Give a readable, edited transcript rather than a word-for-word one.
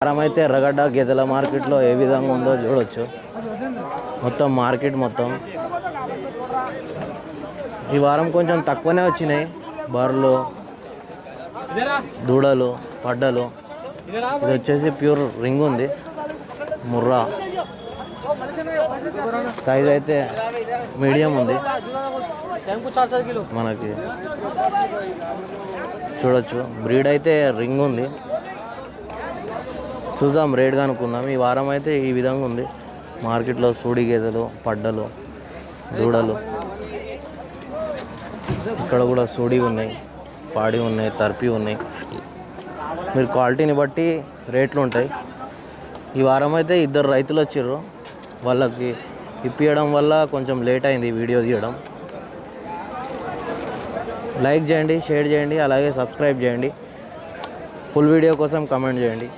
వారం అయితే ఎర్రగడ్డ గేదెల మార్కెట్లో ఏ విధంగా ఉందో చూడొచ్చు. మొత్తం మార్కెట్ మొత్తం ఈ వారం కొంచెం తక్కువనే వచ్చినాయి. బర్రెలు, దూడలు, పడ్డలు. ఇది వచ్చేసి ప్యూర్ రింగ్ ఉంది, ముర్రా. సైజ్ అయితే మీడియం ఉంది. మనకి చూడొచ్చు. బ్రీడ్ అయితే రింగ్ ఉంది. చూద్దాం, రేట్ కనుక్కుందాం. ఈ వారం అయితే ఈ విధంగా ఉంది మార్కెట్లో. సూడి గేదెలు, పడ్డలు, దూడలు. ఇక్కడ కూడా సూడి ఉన్నాయి, పాడి ఉన్నాయి, తర్పి ఉన్నాయి. మీరు క్వాలిటీని బట్టి రేట్లు ఉంటాయి. ఈ వారం అయితే 2 రైతులు వచ్చారు. వాళ్ళకి ఇప్పియడం వల్ల కొంచెం లేట్ అయింది వీడియో తీయడం. లైక్ చేయండి, షేర్ చేయండి, అలాగే సబ్స్క్రైబ్ చేయండి. ఫుల్ వీడియో కోసం కమెంట్ చేయండి.